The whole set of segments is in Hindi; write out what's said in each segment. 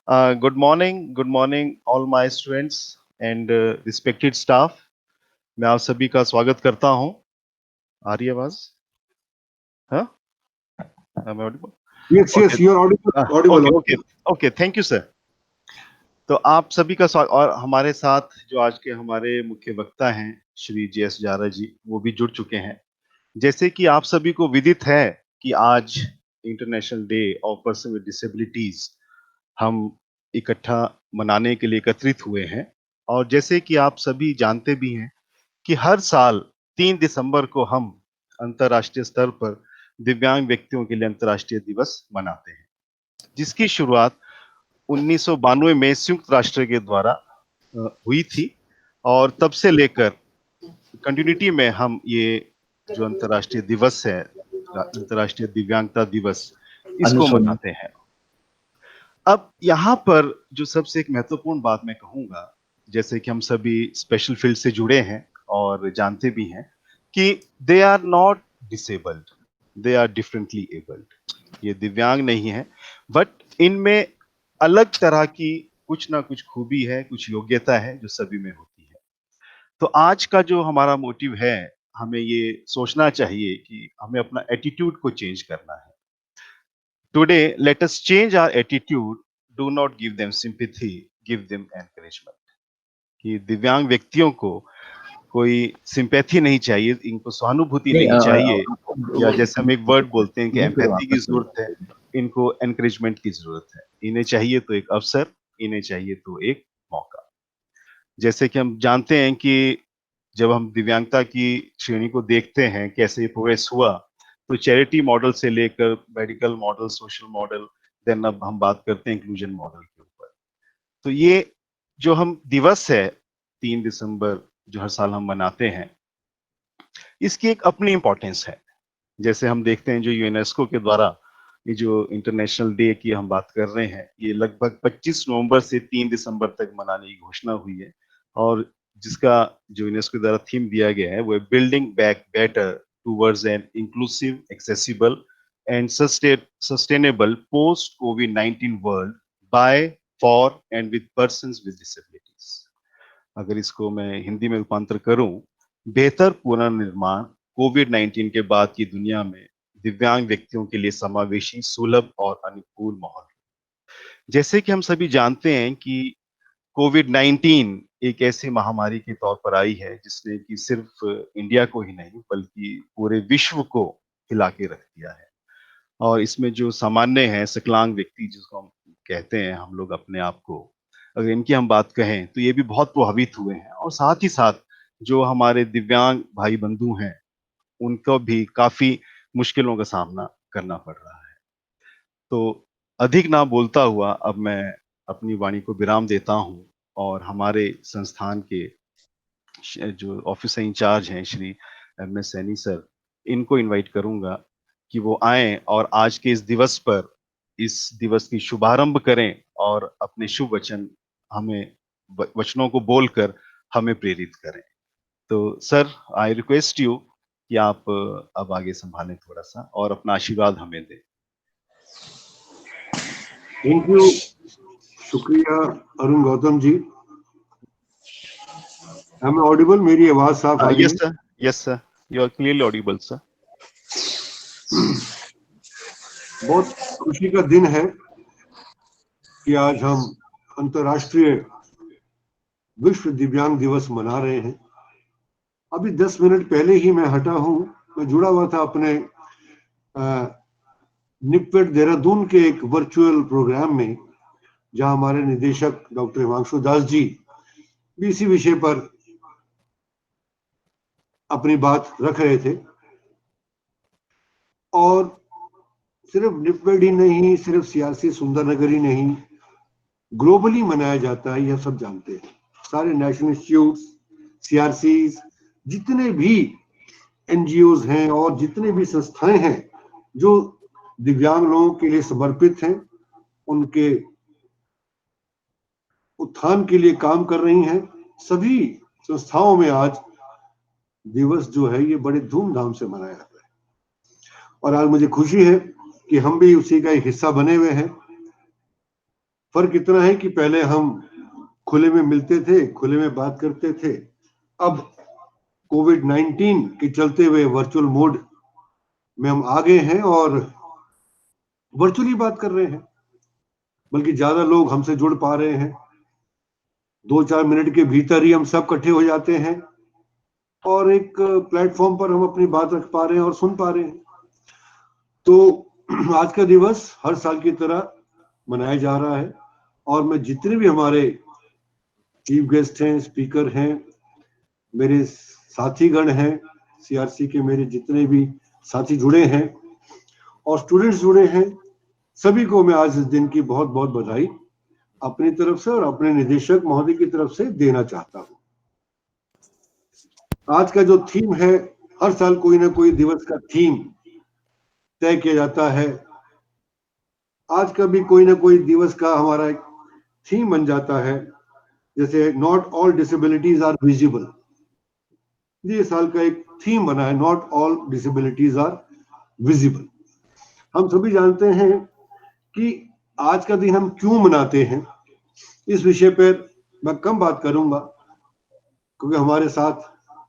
Good morning all my students and respected staff. मैं आप सभी का स्वागत करता हूं। आ रही है आवाज? हाँ, Am I audible? Yes, okay yes, you are audible. Okay Audible. Okay okay, thank you sir. तो आप सभी का स्वागत। और हमारे साथ जो आज के हमारे मुख्य वक्ता हैं श्री JS जारा जी, वो भी जुड़ चुके हैं। जैसे कि आप सभी को विदित है कि आज international day of person with disabilities हम इकट्ठा मनाने के लिए एकत्रित हुए हैं। और जैसे कि आप सभी जानते भी हैं कि हर साल 3 दिसंबर को हम अंतर्राष्ट्रीय स्तर पर दिव्यांग व्यक्तियों के लिए अंतर्राष्ट्रीय दिवस मनाते हैं, जिसकी शुरुआत 1992 में संयुक्त राष्ट्र के द्वारा हुई थी। और तब से लेकर कंटिन्यूटी में हम ये जो अंतर्राष्ट्रीय दिवस है, अंतर्राष्ट्रीय दिव्यांगता दिवस, इसको मनाते हैं। अब यहाँ पर जो सबसे एक महत्वपूर्ण बात मैं कहूंगा, जैसे कि हम सभी स्पेशल फील्ड से जुड़े हैं और जानते भी हैं कि they are not disabled, they are differently abled. ये दिव्यांग नहीं है, बट इनमें अलग तरह की कुछ ना कुछ खूबी है, कुछ योग्यता है जो सभी में होती है। तो आज का जो हमारा मोटिव है, हमें ये सोचना चाहिए कि हमें अपना एटीट्यूड को चेंज करना है। Today, let us change our attitude. Do not give them sympathy, give them encouragement. कि दिव्यांग व्यक्तियों को कोई सिंपैथी नहीं चाहिए, इनको सहानुभूति नहीं चाहिए, या जैसे हम एक वर्ड बोलते हैं कि एम्पैथी की जरूरत है, इनको एनकरेजमेंट की जरूरत है। इन्हें चाहिए तो एक अवसर, इन्हें चाहिए तो एक मौका। जैसे कि हम जानते हैं कि जब हम दिव्यांगता की श्रेणी को देखते हैं कैसे ये प्रोग्रेस हुआ, तो चैरिटी मॉडल से लेकर medical model, social model, then अब हम बात करते हैं इंक्लूजन मॉडल के ऊपर। तो ये जो हम दिवस है 3 दिसंबर, जो हर साल हम मनाते हैं, इसकी एक अपनी इंपॉर्टेंस है। जैसे हम देखते हैं जो यूनेस्को के द्वारा ये जो इंटरनेशनल डे की हम बात कर रहे हैं, ये लगभग 25 नवंबर से 3 दिसंबर तक मनाने की घोषणा हुई है। और जिसका जो यूनेस्को द्वारा थीम दिया गया है वो है building back better towards an inclusive, accessible and sustainable post covid world by, for and with persons with disabilities. अगर इसको मैं हिंदी में रूपांतर करूं, बेहतर पुनर्निर्माण कोविड-19 के बाद की दुनिया में दिव्यांग व्यक्तियों के लिए समावेशी, सुलभ और अनुकूल माहौल। जैसे कि हम सभी जानते हैं कि कोविड-19 एक ऐसी महामारी के तौर पर आई है जिसने कि सिर्फ इंडिया को ही नहीं बल्कि पूरे विश्व को हिला के रख दिया है। और इसमें जो सामान्य है, सकलांग व्यक्ति जिसको हम कहते हैं हम लोग अपने आप को, अगर इनकी हम बात कहें तो ये भी बहुत प्रभावित हुए हैं। और साथ ही साथ जो हमारे दिव्यांग भाई बंधु हैं, उनको भी काफी मुश्किलों का सामना करना पड़ रहा है। तो अधिक ना बोलता हुआ अब मैं अपनी वाणी को विराम देता हूँ और हमारे संस्थान के जो ऑफिसर इंचार्ज हैं श्री MS सैनी सर, इनको इनवाइट करूंगा कि वो आए और आज के इस दिवस पर इस दिवस की शुभारंभ करें और अपने शुभ वचन हमें वचनों को बोलकर हमें प्रेरित करें। तो सर, आई रिक्वेस्ट यू कि आप अब आगे संभालें थोड़ा सा और अपना आशीर्वाद हमें दें। Thank you. शुक्रिया Arun Gautam ji. Am I audible? मेरी आवाज साफ आ रही है? Yes sir, you are clearly audible sir. बहुत खुशी का दिन है कि आज हम अंतर्राष्ट्रीय विश्व दिव्यांग दिवस मना रहे हैं। अभी 10 मिनट पहले ही मैं हटा हूं, मैं जुड़ा हुआ था अपने निपवेट देहरादून के एक वर्चुअल प्रोग्राम में, जहां हमारे निदेशक डॉक्टर हिमांशु दास जी भी इसी विषय पर अपनी बात रख रहे थे। और सिर्फ निपवेट ही नहीं, सिर्फ सियासी सुंदरनगर ही नहीं, ग्लोबली मनाया जाता है, यह सब जानते हैं। सारे नेशनल इंस्टीट्यूट, CRCs, जितने भी NGOs हैं और जितने भी संस्थाएं हैं जो दिव्यांग लोगों के लिए समर्पित हैं, उनके उत्थान के लिए काम कर रही हैं, सभी संस्थाओं में आज दिवस जो है ये बड़े धूमधाम से मनाया जाता है। और आज मुझे खुशी है कि हम भी उसी का एक हिस्सा बने हुए हैं। फर्क इतना है कि पहले हम खुले में मिलते थे, खुले में बात करते थे। अब कोविड-19 के चलते हुए वर्चुअल मोड में हम आ गए हैं और वर्चुअली बात कर रहे हैं, बल्कि ज्यादा लोग हमसे जुड़ पा रहे हैं। 2-4 मिनट के भीतर ही हम सब इकट्ठे हो जाते हैं और एक प्लेटफॉर्म पर हम अपनी बात रख पा रहे हैं और सुन पा रहे हैं। तो आज का दिवस हर साल की तरह मनाया जा रहा है और मैं जितने भी हमारे चीफ गेस्ट हैं, स्पीकर हैं, मेरे साथीगण हैं, सीआरसी के मेरे जितने भी साथी जुड़े हैं और स्टूडेंट्स जुड़े हैं, सभी को मैं आज इस दिन की बहुत बहुत बधाई अपनी तरफ से और अपने निदेशक महोदय की तरफ से देना चाहता हूं। आज का जो थीम है, हर साल कोई ना कोई दिवस का थीम तय किया जाता है। आज का भी कोई ना कोई दिवस का हमारा एक थीम बन जाता है, जैसे not all disabilities are visible. ये साल का एक थीम बना है, not all disabilities are visible. हम सभी जानते हैं कि आज का दिन हम क्यों मनाते हैं। इस विषय पर मैं कम बात करूंगा क्योंकि हमारे साथ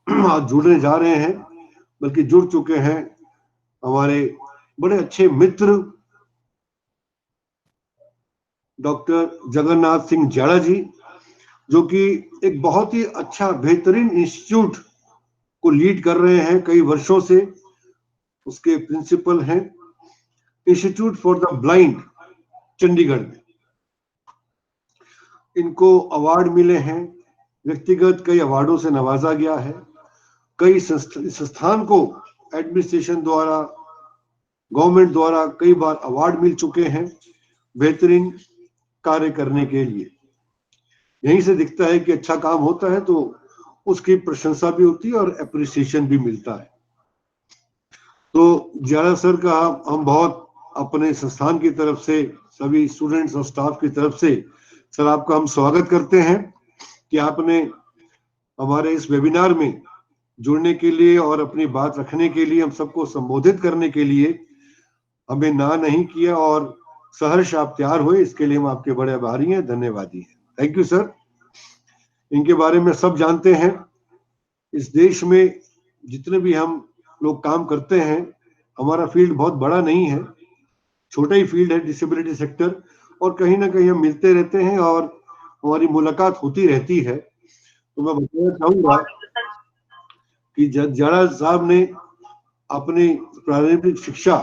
आज जुड़ने जा रहे हैं, बल्कि जुड़ चुके हैं हमारे बड़े अच्छे मित्र डॉक्टर जगन्नाथ सिंह जाड़ा जी, जो कि एक बहुत ही अच्छा बेहतरीन इंस्टीट्यूट को लीड कर रहे हैं कई वर्षों से। उसके प्रिंसिपल हैं institute for the blind Chandigarh में। इनको अवार्ड मिले हैं, व्यक्तिगत कई अवार्डों से नवाजा गया है। कई संस्थान को एडमिनिस्ट्रेशन द्वारा, गवर्नमेंट द्वारा कई बार अवार्ड मिल चुके हैं बेहतरीन कार्य करने के लिए। यहीं से दिखता है कि अच्छा काम होता है तो उसकी प्रशंसा भी होती है और एप्रिसिएशन भी मिलता है। तो जाड़ा सर का हम बहुत अपने संस्थान की तरफ से, सभी स्टूडेंट्स और स्टाफ की तरफ से सर आपका हम स्वागत करते हैं कि आपने हमारे इस वेबिनार में जुड़ने के लिए और अपनी बात रखने के लिए, हम सबको संबोधित करने के लिए हमें ना नहीं किया और सहर्ष आप तैयार हुए। इसके लिए हम आपके बड़े आभारी हैं, धन्यवादी हैं। Thank you sir. इनके बारे में सब जानते हैं। इस देश में जितने भी हम लोग काम करते हैं, हमारा फील्ड बहुत बड़ा नहीं है, छोटा ही फील्ड है डिसेबिलिटी सेक्टर, और कहीं ना कहीं हम मिलते रहते हैं और हमारी मुलाकात होती रहती है। तो मैं बताना चाहूंगा कि जाड़ा साहब ने अपनी प्रारंभिक शिक्षा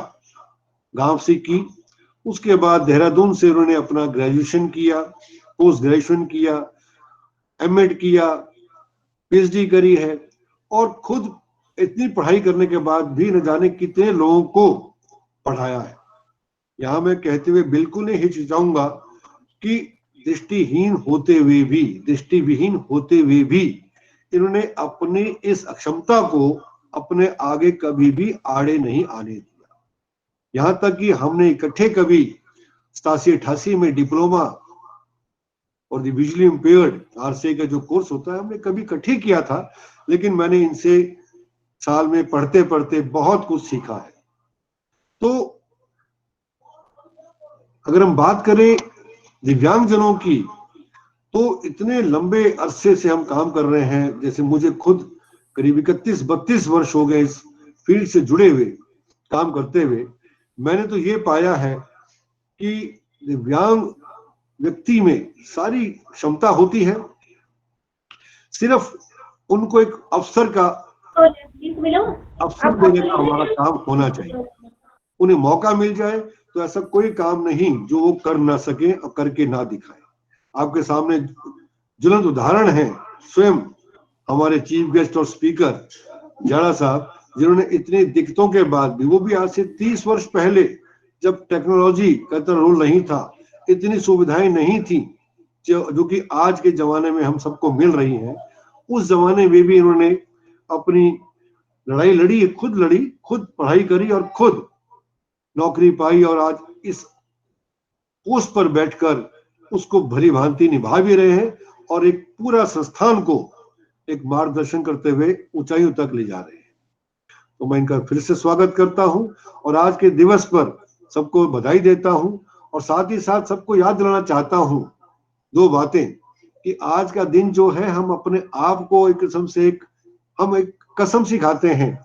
गांव से की, उसके बाद देहरादून से उन्होंने अपना ग्रेजुएशन किया, पोस्ट ग्रेजुएशन किया, एमएड किया, पीएचडी करी है और खुद इतनी पढ़ाई करने के बाद भी न जाने कितने लोगों को पढ़ाया है। यहां मैं कहते हुए बिल्कुल नहीं हिचकिचाऊंगा कि दृष्टिहीन होते हुए भी, दृष्टिविहीन होते हुए भी इन्होंने अपनी इस अक्षमता को अपने आगे कभी भी आड़े नहीं आने दिया। यहां तक कि हमने इकट्ठे कभी 87-88 में डिप्लोमा और द विजुअली इम्पेयर्ड आरसीए का जो कोर्स होता है हमने कभी इकट्ठे किया था, लेकिन मैंने इनसे साल में पढ़ते पढ़ते बहुत कुछ सीखा है। तो अगर हम बात करें दिव्यांगजनों की, तो इतने लंबे अरसे से हम काम कर रहे हैं। जैसे मुझे खुद करीब 31-32 वर्ष हो गए इस फील्ड से जुड़े हुए, काम करते हुए। मैंने तो ये पाया है कि दिव्यांग व्यक्ति में सारी क्षमता होती है, सिर्फ उनको एक अवसर देने का हमारा काम होना चाहिए। उन्हें मौका मिल जाए तो ऐसा कोई काम नहीं जो वो कर ना सके और करके ना दिखाए। आपके सामने ज्वलंत उदाहरण है स्वयं हमारे चीफ गेस्ट और स्पीकर जाड़ा साहब, जिन्होंने इतनी दिक्कतों के बाद भी, वो भी आज से 30 वर्ष पहले जब टेक्नोलॉजी का इतना रोल नहीं था, इतनी सुविधाएं नहीं थी जो कि आज के जमाने में हम सबको मिल रही हैं, उस जमाने में भी इन्होंने अपनी लड़ाई लड़ी, खुद पढ़ाई करी और खुद नौकरी पाई और आज इस पोस्ट पर बैठकर उसको भली भांति निभा भी रहे हैं और एक पूरा संस्थान को एक मार्गदर्शन करते हुए ऊंचाइयों तक ले जा रहे हैं। तो मैं इनका फिर से स्वागत करता हूं और आज के दिवस पर सबको बधाई देता हूं और साथ ही साथ सबको याद दिलाना चाहता हूं दो बातें, कि आज का दिन जो है हम अपने आप को एक किस्म से हम एक कसम सिखाते हैं,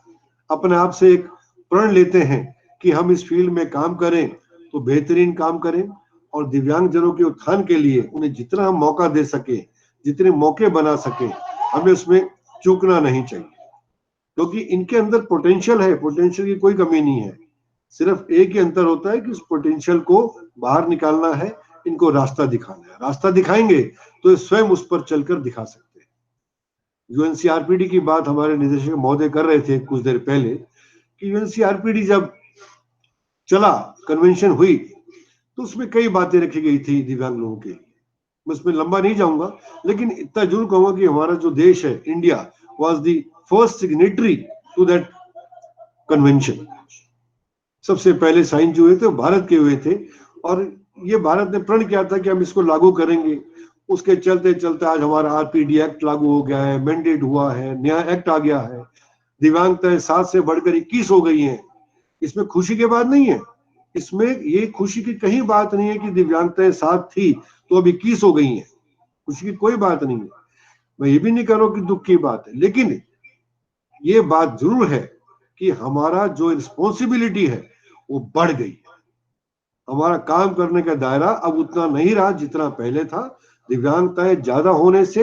अपने आप से एक प्रण लेते हैं कि हम इस फील्ड में काम करें तो बेहतरीन काम करें, और दिव्यांगजनों के उत्थान के लिए उन्हें जितना हम मौका दे सके, जितने मौके बना सके, हमें उसमें चूकना नहीं चाहिए, क्योंकि इनके अंदर पोटेंशियल है, पोटेंशियल की कोई कमी नहीं है। सिर्फ एक ही अंतर होता है कि उस पोटेंशियल को बाहर निकालना है, इनको रास्ता दिखाना है। रास्ता दिखाएंगे तो ये स्वयं उस पर चलकर दिखा सकते हैं। यूएनसीआरपीडी की बात हमारे निदेशक महोदय कर रहे थे कुछ देर पहले, कि यूएनसीआरपीडी जब चला, कन्वेंशन हुई, तो उसमें कई बातें रखी गई थी दिव्यांग लोगों के लिए। मैं उसमें लंबा नहीं जाऊंगा, लेकिन इतना जरूर कहूंगा कि हमारा जो देश है, India, was the first signatory to that convention. सबसे पहले साइन जो हुए थे भारत के हुए थे, और ये भारत ने प्रण किया था कि हम इसको लागू करेंगे। उसके चलते चलते आज हमारा आरपीडी एक्ट लागू हो गया है, मैंडेट हुआ है, नया एक्ट आ गया है, दिव्यांगताएं 7 से बढ़कर 21 हो गई हैं। इसमें खुशी की बात नहीं है, इसमें ये खुशी की कहीं बात नहीं है कि दिव्यांगताएं 7 थी तो अब 21 हो गई हैं, खुशी की कोई बात नहीं है। मैं ये भी नहीं कह रहा हूं कि दुख की बात है, लेकिन ये बात जरूर है कि हमारा जो रिस्पॉन्सिबिलिटी है वो बढ़ गई है। हमारा काम करने का दायरा अब उतना नहीं रहा जितना पहले था। दिव्यांगताएं ज्यादा होने से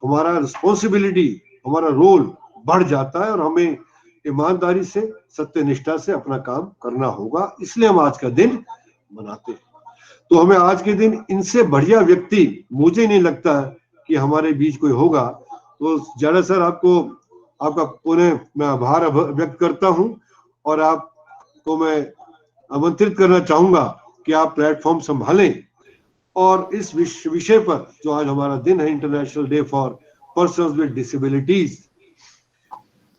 हमारा रिस्पॉन्सिबिलिटी, हमारा रोल बढ़ जाता है, और हमें ईमानदारी से, सत्यनिष्ठा से अपना काम करना होगा। इसलिए हम आज का दिन मनाते हैं। तो हमें आज के दिन इनसे बढ़िया व्यक्ति मुझे नहीं लगता कि हमारे बीच कोई होगा। तो ज्यादा सर आपका पुनः मैं आभार व्यक्त करता हूं, और आपको मैं आमंत्रित करना चाहूंगा कि आप प्लेटफॉर्म संभालें और इस विषय पर, जो आज हमारा दिन है, international day for persons with disabilities,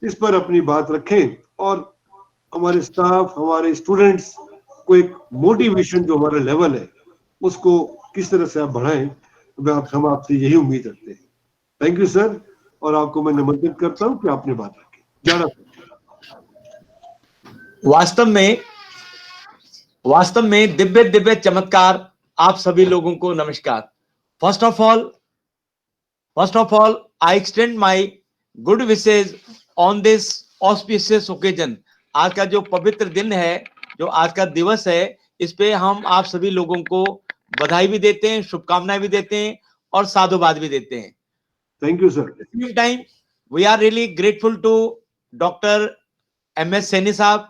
इस पर अपनी बात रखें, और हमारे स्टाफ, हमारे स्टूडेंट्स को एक मोटिवेशन जो हमारा लेवल है उसको किस तरह से आप बढ़ाएं, हम आपसे यही उम्मीद रखते हैं। थैंक यू सर, और आपको मैं निमंत्रित करता हूं कि आपने बात रखी। ज्यादा वास्तव में दिव्य दिव्य चमत्कार। आप सभी लोगों को नमस्कार। First of all I extend my good wishes on this auspicious occasion. आज का जो पवित्र दिन है, जो आज का दिवस है, इस पे हम आप सभी लोगों को बधाई भी देते हैं, शुभकामनाएं भी देते हैं और साधुवाद भी देते हैं। Thank you sir. Same time we are really grateful to doctor MS Saini साहब।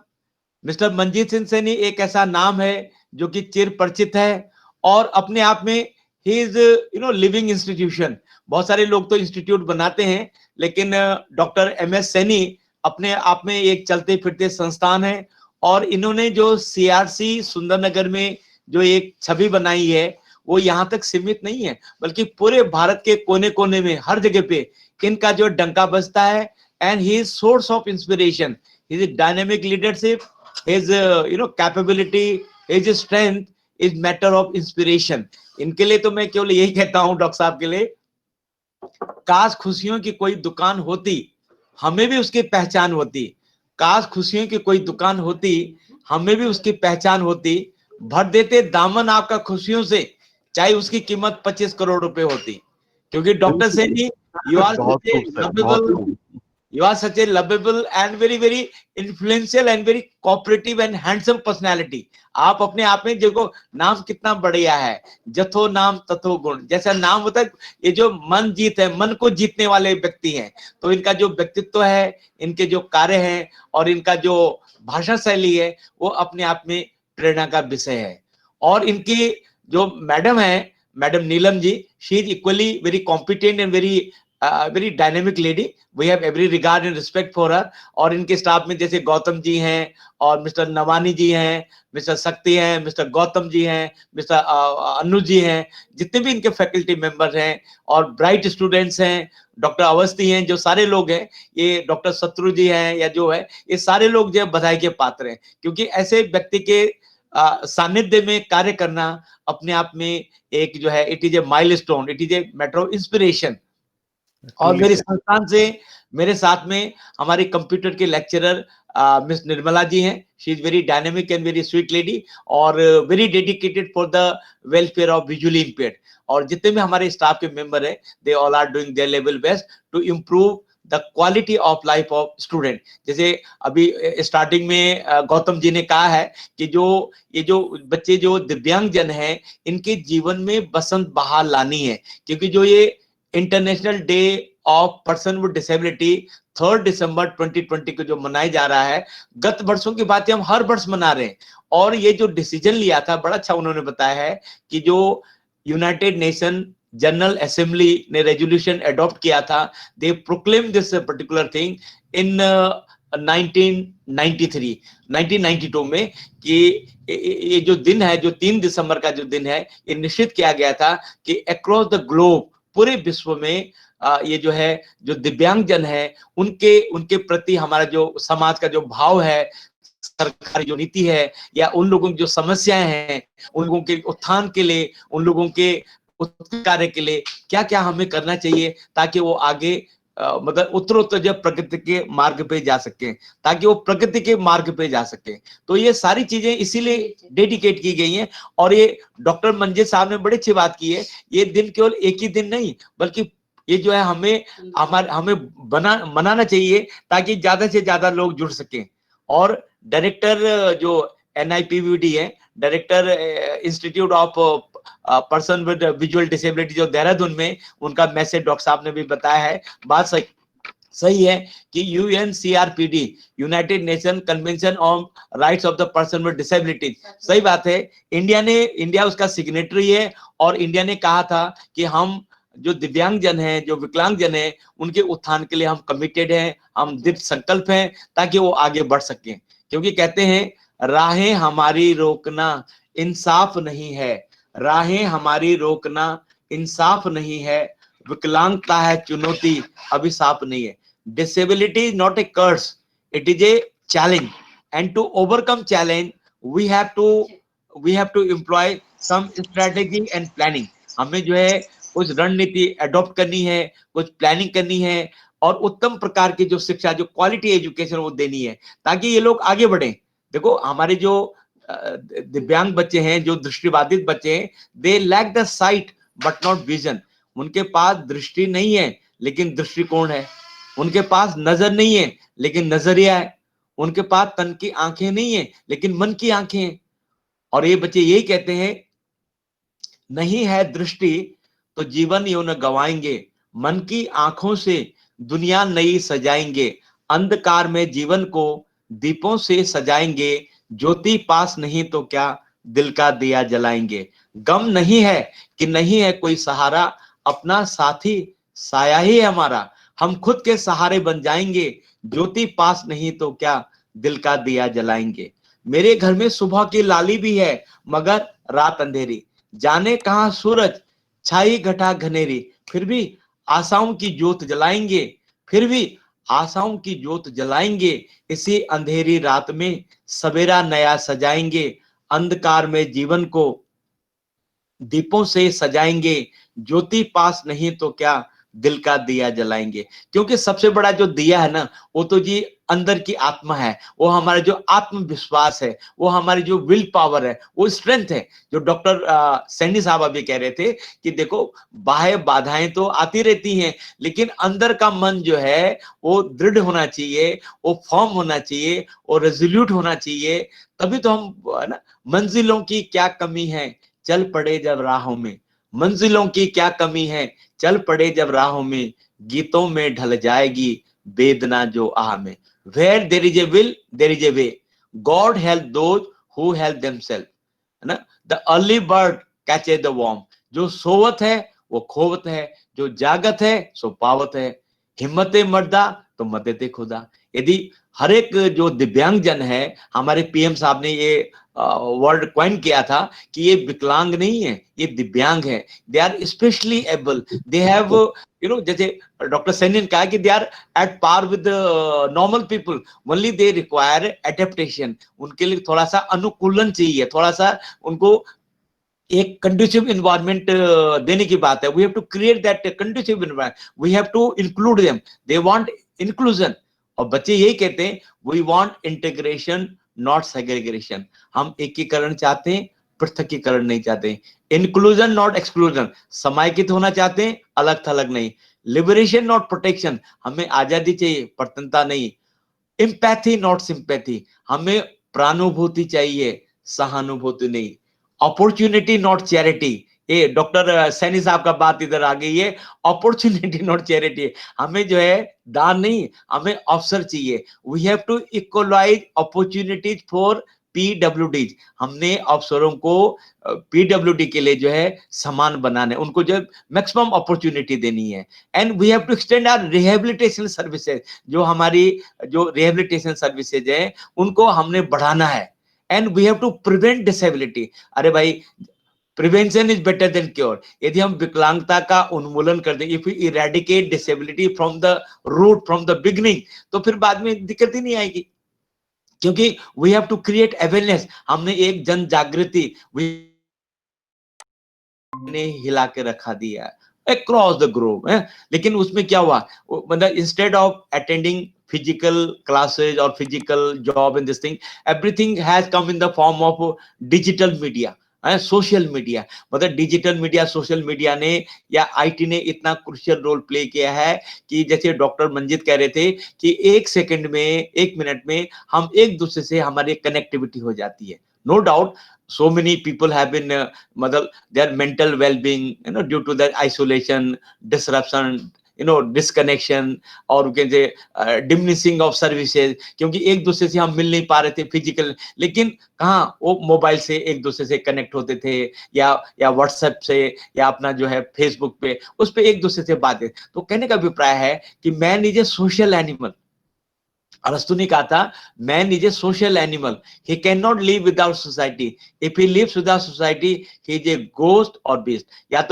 मिस्टर मनजीत सिंह सैनी एक ऐसा नाम है जो कि चिर परिचित है, और अपने आप में ही इज लिविंग इंस्टीट्यूशन। बहुत सारे लोग तो इंस्टीट्यूट बनाते हैं, लेकिन डॉक्टर MS सैनी अपने आप में एक चलते फिरते संस्थान है। और इन्होंने जो CRC सुंदरनगर में जो एक छवि बनाई है, वो यहाँ तक सीमित नहीं है, बल्कि पूरे भारत के कोने कोने में, हर जगह पे इनका जो डंका बजता है। And he is source of inspiration, his dynamic leadership, his capability, his strength is matter of inspiration। इनके लिए तो मैं केवल यही कहता हूं डॉक्टर साहब के लिए, काश खुशियों की कोई दुकान होती, हमें भी उसकी पहचान होती। काश खुशियों की कोई दुकान होती, हमें भी उसकी पहचान होती। भर देते दामन आपका खुशियों से, चाहे उसकी कीमत 25 करोड़ रुपए होती। क्योंकि doctor Saini, you are You are such a lovable and very very influential and very cooperative and handsome personality। आप अपने आप में देखो, नाम कितना बढ़िया है, जथो नाम तथो गुण। जैसा नाम होता है, ये जो मन जीत है, मन को जीतने वाले व्यक्ति हैं। तो इनका जो व्यक्तित्व है, इनके जो कार्य हैं और इनका जो भाषा शैली है, वो अपने आप में प्रेरणा का विषय है। और इनकी जो मैडम है, madam Neelam ji, she is equally very competent and very dynamic lady. We have every regard and respect for her. और इनके स्टाफ में जैसे गौतम जी हैं, और मिस्टर नवानी जी हैं, मिस्टर शक्ति हैं, मिस्टर गौतम जी हैं, मिस्टर अनुज जी हैं, जितने भी इनके फैकल्टी मेंबर हैं, और ब्राइट स्टूडेंट्स हैं, डॉक्टर अवस्थी हैं, जो सारे लोग हैं, ये डॉक्टर शत्रु जी हैं, या जो है, ये सारे लोग जो बधाई के पात्र हैं। क्योंकि ऐसे व्यक्ति के सानिध्य में कार्य करना अपने आप में एक जो है, it is A milestone, it is a matter of inspiration. और मेरे संस्थान से मेरे साथ में हमारे कंप्यूटर के लेक्चरर मिस निर्मला जी हैं. She is very dynamic and very sweet lady और very dedicated for the welfare of visually impaired. और जितने भी हमारे स्टाफ के मेंबर हैं, they all are doing their level best to improve the quality of life of student. जैसे अभी स्टार्टिंग में गौतम जी ने कहा है कि ये जो बच्चे जो दिव्यांग जन हैं, इनके जीवन में बसंत बहार लानी है, क्योंकि जो ये international day of person with disability 3 दिसंबर 2020 को जो मनाया जा रहा है, गत वर्षों की बातें हम हर वर्ष मना रहे हैं. और ये जो डिसीजन लिया था, बड़ा अच्छा उन्होंने बताया है कि जो यूनाइटेड नेशन जनरल असेंबली ने रेजोल्यूशन अडॉप्ट किया था, they proclaim this particular thing in 1992 में कि ये जो दिन है, जो 3 दिसंबर का जो दिन है, ये निश्चित किया गया था कि अक्रॉस द ग्लोब, पूरे विश्व में ये जो है, जो दिव्यांग जन है, उनके प्रति हमारा जो समाज का जो भाव है, सरकारी जो नीति है, या उन लोगों की जो समस्याएं हैं, उन लोगों के उत्थान के लिए, उन लोगों के कार्य के लिए क्या क्या हमें करना चाहिए, ताकि वो आगे मतलब उत्तरोत्तर जब प्रगति के मार्ग पे जा सके, ताकि वो प्रगति के मार्ग पे जा सके. तो ये सारी चीजें इसीलिए डेडिकेट की गई हैं. और ये डॉक्टर मंजीत साहब ने बड़ी अच्छी बात की है, ये दिन केवल एक ही दिन नहीं, बल्कि ये जो है हमें मनाना चाहिए, ताकि ज्यादा से ज्यादा लोग जुड़ सकें. और डायरेक्टर जो NIPVD है, director institute of person with visual disability जो देहरादून में, उनका मैसेज डॉक्टर साहब ने भी बताया है. बात सही है कि UNCRPD, United nation convention on rights of the person with disability, सही बात है, इंडिया उसका सिग्नेटरी है. और इंडिया ने कहा था कि हम जो दिव्यांग जन हैं, जो विकलांग जन हैं, उनके उत्थान के लिए हम कमिटेड हैं, हम दृढ़ संकल्प हैं, ताकि वो आगे बढ़ सकें. क्योंकि कहते हैं, राहें हमारी रोकना इंसाफ नहीं है, राहें हमारी रोकना इंसाफ नहीं है, विकलांगता है चुनौती, अभिशाप नहीं है. Disability is not a curse, it is a challenge, and to overcome challenge we have to employ some strategy and planning. हमें जो है कुछ रणनीति अडॉप्ट करनी है, कुछ प्लानिंग करनी है, और उत्तम प्रकार की जो शिक्षा, जो क्वालिटी एजुकेशन वो देनी है, ताकि ये लोग आगे बढ़े. देखो, हमारे जो दिव्यांग बच्चे हैं, जो दृष्टिबाधित बच्चे हैं, they lack the sight but not vision. उनके पास दृष्टि नहीं है, लेकिन दृष्टिकोण है. उनके पास नजर नहीं है, लेकिन नजरिया है. उनके पास तन की आंखें नहीं है, लेकिन मन की आंखें हैं. और ये बच्चे यही कहते हैं, नहीं है दृष्टि तो जीवन यूं न गवाएंगे, मन की आंखों से दुनिया नई सजाएंगे, अंधकार में जीवन को दीपों से सजाएंगे, ज्योति पास नहीं तो क्या दिल का दिया जलाएंगे. गम नहीं है कि नहीं है कोई सहारा, अपना साथी साया ही है हमारा, हम खुद के सहारे बन जाएंगे, ज्योति पास नहीं तो क्या दिल का दिया जलाएंगे. मेरे घर में सुबह की लाली भी है, मगर रात अंधेरी, जाने कहां सूरज छाई घटा घनेरी, फिर भी आशाओं की ज्योत जलाएंगे, फिर भी आशाओं की ज्योत जलाएंगे, इसी अंधेरी रात में सवेरा नया सजाएंगे, अंधकार में जीवन को दीपों से सजाएंगे, ज्योति पास नहीं तो क्या दिल का दिया जलाएंगे. क्योंकि सबसे बड़ा जो दिया है ना, वो तो जी अंदर की आत्मा है, वो हमारा जो आत्मविश्वास है, वो हमारी जो विल पावर है, वो स्ट्रेंथ है. जो डॉक्टर सैनी साहब अभी कह रहे थे कि देखो, बाह्य बाधाएं तो आती रहती हैं, लेकिन अंदर का मन जो है वो दृढ़ होना चाहिए, वो फर्म होना चाहिए, वो रेजोल्यूट होना चाहिए. तभी तो हम, है ना, मंजिलों की क्या कमी है चल पड़े जब राहों में, मंजिलों की क्या कमी है चल पड़े जब राहों में, गीतों में ढल जाएगी वेदना जो आह में. Where there is a will, there is a way. God help those who help themselves. है ना? The early bird catches the worm. जो सोवत है वो खोवत है, जो जागत है सो पावत है, हिम्मते मर्दा तो मदद खुदा. यदि हर एक जो दिव्यांग जन है, हमारे PM साहब ने ये वर्ड क्वाइन किया था कि ये विकलांग नहीं है, ये दिव्यांग है. They are specially able, they have, जैसे डॉक्टर सैनी ने कहा कि they are at par with normal people, only they require adaptation. उनके लिए थोड़ा सा अनुकूलन चाहिए, थोड़ा सा उनको एक कंड्यूसिव इन्वायरमेंट देने की बात है. We have to create that conducive environment, we have to include them, they want inclusion. और बच्चे यही कहते हैं, we want integration not segregation. हम एकीकरण चाहते हैं, पृथकीकरण नहीं चाहते। इंक्लूजन नॉट एक्सक्लूजन, समायित होना चाहते हैं, अलग थलग नहीं। लिबरेशन नॉट प्रोटेक्शन, हमें आजादी चाहिए, प्रतनता नहीं। एम्पैथी नॉट सिंपैथी, हमें प्रानुभूति चाहिए, सहानुभूति नहीं। अपॉर्चुनिटी नॉट चैरिटी, ये डॉक्टर सैनी साहब का बात इधर आ गई है। अपॉर्चुनिटी नॉट चैरिटी, हमें जो है दान नहीं, हमें अवसर चाहिए। We have to equalise opportunities for PwDs, हमने अवसरों को पीडब्ल्यूडी के लिए जो है समान बनाने, उनको जो मैक्सिमम अपॉर्चुनिटी देनी है। And we have to extend our rehabilitation services, जो हमारी जो रिहेबिलिटेशन सर्विसेज है उनको हमने बढ़ाना है। And we have to prevent disability, अरे भाई prevention is better than cure. यदि हम विकलांगता का उन्मूलन कर दें, if you eradicate disability from the root, from the beginning, तो फिर बाद में दिक्कत ही नहीं आएगी, क्योंकि we have to create awareness. हमने एक जन जागृति ने हिला के रखा दिया अक्रॉस द ग्लोब है। लेकिन उसमें क्या हुआ, मतलब instead of attending physical classes और physical job in this thing, everything has come in the form of digital media, social media. मतलब डिजिटल मीडिया, सोशल मीडिया ने या आईटी ने इतना क्रूशियल रोल प्ले किया है कि जैसे डॉक्टर मंजीत कह रहे थे कि 1 सेकंड में, 1 मिनट में हम एक दूसरे से हमारी कनेक्टिविटी हो जाती है। No doubt so many people have been मतलब their mental well-being, you know, due to their isolation, disruption, you know, disconnection, और कहते diminishing of services, क्योंकि एक दूसरे से हम मिल नहीं पा रहे थे फिजिकल, लेकिन कहाँ वो मोबाइल से एक दूसरे से कनेक्ट होते थे, या व्हाट्सएप से, या अपना जो है फेसबुक पे, उस पे एक दूसरे से बातें। तो कहने का अभिप्राय है कि man is a social animal. अरस्तु ने कहा था man is a social animal, he can not live without society, if he lives without society he is a ghost और बीस्ट। या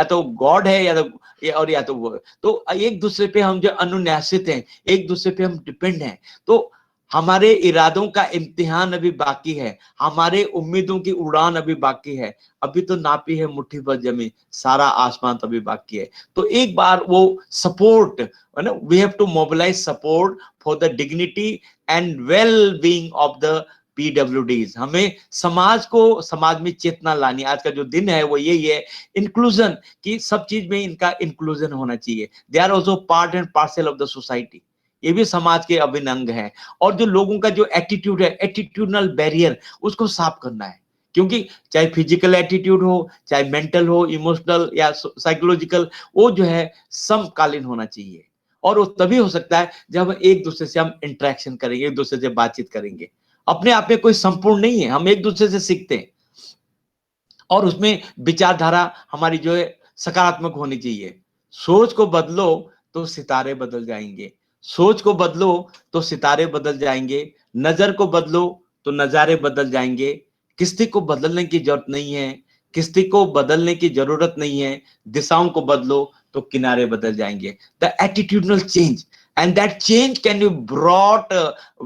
तो गॉड है, या तो वो। तो एक दूसरे पे हम जो अनुन्यासित हैं, एक दूसरे पे हम डिपेंड हैं। तो हमारे इरादों का इम्तिहान अभी बाकी है, हमारे उम्मीदों की उड़ान अभी बाकी है। अभी तो नापी है मुट्ठी भर जमीन, सारा आसमान तो अभी बाकी है। तो एक बार वो support, we have to mobilise support for the dignity and well being of the PwDs. हमें समाज में चेतना लानी। आज का जो दिन है वो यही है, इंक्लूजन की, सब चीज में इनका इंक्लूजन होना चाहिए। They are also part and parcel of the society, ये भी समाज के अभिन्न अंग है। और जो लोगों का जो एटीट्यूड है, एटीट्यूडनल बैरियर, उसको साफ करना है। क्योंकि चाहे फिजिकल एटीट्यूड हो, चाहे मेंटल हो, इमोशनल या साइकोलॉजिकल, वो जो है समकालीन होना चाहिए। और वो तभी हो सकता है जब एक दूसरे से हम इंटरेक्शन करेंगे, एक दूसरे से बातचीत करेंगे। अपने आप में कोई संपूर्ण नहीं है, हम एक दूसरे से सीखते हैं, और उसमें विचारधारा हमारी जो है सकारात्मक होनी चाहिए। सोच को बदलो तो सितारे बदल जाएंगे, सोच को बदलो तो सितारे बदल जाएंगे, नजर को बदलो तो नजारे बदल जाएंगे। किस्ती को बदलने की जरूरत नहीं है, किस्ती को बदलने की जरूरत नहीं है, दिशाओं को बदलो तो किनारे बदल जाएंगे। The attitudinal change, and that change can be brought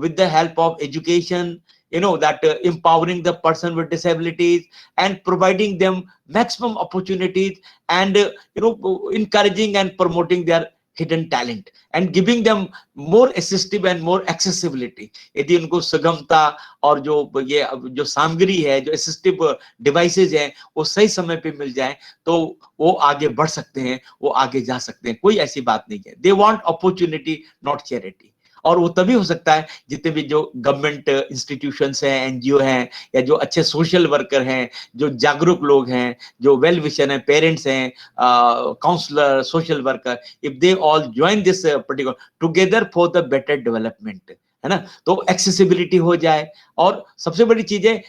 with the help of education, you know, that empowering the person with disabilities and providing them maximum opportunities, and you know, encouraging and promoting their hidden talent and giving them more assistive and more accessibility। यदि उनको सुगमता और ये जो सामग्री है, जो असिस्टिव डिवाइसेज हैं, वो सही समय पे मिल जाए, तो वो आगे बढ़ सकते हैं, वो आगे जा सकते हैं। कोई ऐसी बात नहीं है। They want opportunity not charity. और वो तभी हो सकता है जितने भी जो गवर्नमेंट इंस्टीट्यूशंस हैं, एनजीओ हैं, या जो अच्छे सोशल वर्कर हैं, जो जागरूक लोग हैं, जो वेल विशर हैं, पेरेंट्स हैं, counsellor, social worker, if they all join this particular together for the better development, है ना, तो एक्सेसिबिलिटी हो जाए। और सबसे बड़ी चीज है,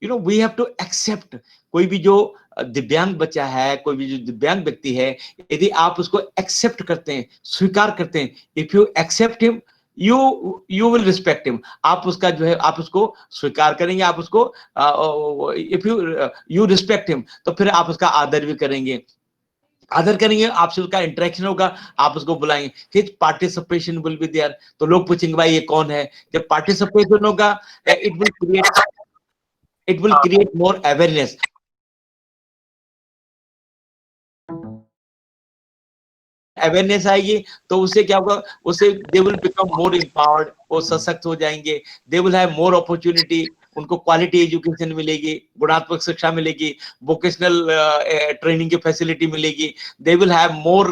you know, we have to accept. कोई भी जो दिव्यांग बच्चा है, कोई भी जो दिव्यांग व्यक्ति है, यदि आप उसको एक्सेप्ट करते हैं, स्वीकार करते हैं, if you accept him, you will respect him. आप उसका जो है, आप उसको स्वीकार करेंगे, आप उसको इफ यू रिस्पेक्ट हिम, तो फिर आप उसका आदर भी करेंगे। आदर करेंगे, आपसे उसका इंटरेक्शन होगा, आप उसको बुलाएंगे, फिर पार्टिसिपेशन विल बी देयर। तो लोग पूछेंगे भाई ये कौन है। जब पार्टिसिपेशन होगा, it will create more awareness, awareness आएगी तो उससे क्या होगा, उससे they will become more empowered, वो सशक्त हो जाएंगे, they will have more opportunity, उनको क्वालिटी एजुकेशन मिलेगी, गुणात्मक शिक्षा मिलेगी, वोकेशनल ट्रेनिंग की फैसिलिटी मिलेगी, they will have more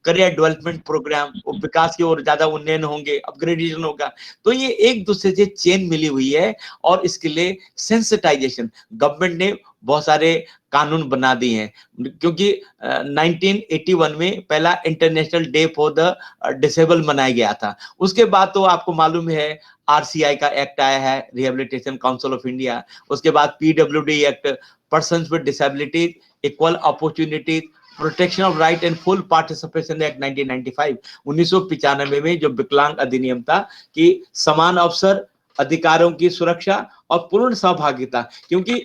career development program, वो विकास की ओर ज्यादा उन्नयन होंगे, अपग्रेडेशन होगा। तो ये एक दूसरे से चेन मिली हुई है और इसके लिए सेंसिटाइजेशन गवर्नमेंट ने बहुत सारे कानून बना दिए हैं, क्योंकि 1981 में पहला international day for the disable मनाया गया था। उसके बाद तो आपको मालूम है आरसीआई का एक्ट आया है, रिहेबिलिटेशन काउंसिल ऑफ इंडिया, उसके बाद PWD act, persons with disability equal opportunity protection of right and full participation act 1995, 1995 में जो विकलांग अधिनियम था कि समान अवसर, अधिकारों की सुरक्षा और पूर्ण सहभागिता, क्योंकि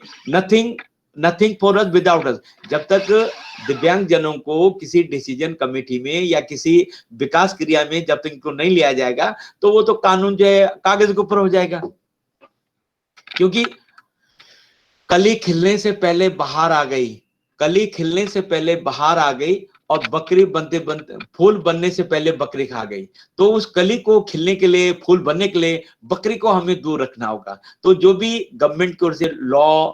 नथिंग फॉर अस विदाउट अस, जब तक दिव्यांग जनों को किसी डिसीजन कमेटी में या किसी विकास क्रिया में जब तक इनको नहीं लिया जाएगा तो वो तो कानून जो है कागज के ऊपर हो जाएगा। क्योंकि कली खिलने से पहले बाहर आ गई, कली खिलने से पहले बाहर आ गई और बकरी बनते बनते फूल बनने से पहले बकरी खा गई। तो उस कली को खिलने के लिए, फूल बनने के लिए बकरी को हमें दूर रखना होगा। तो जो भी गवर्नमेंट की ओर से लॉ,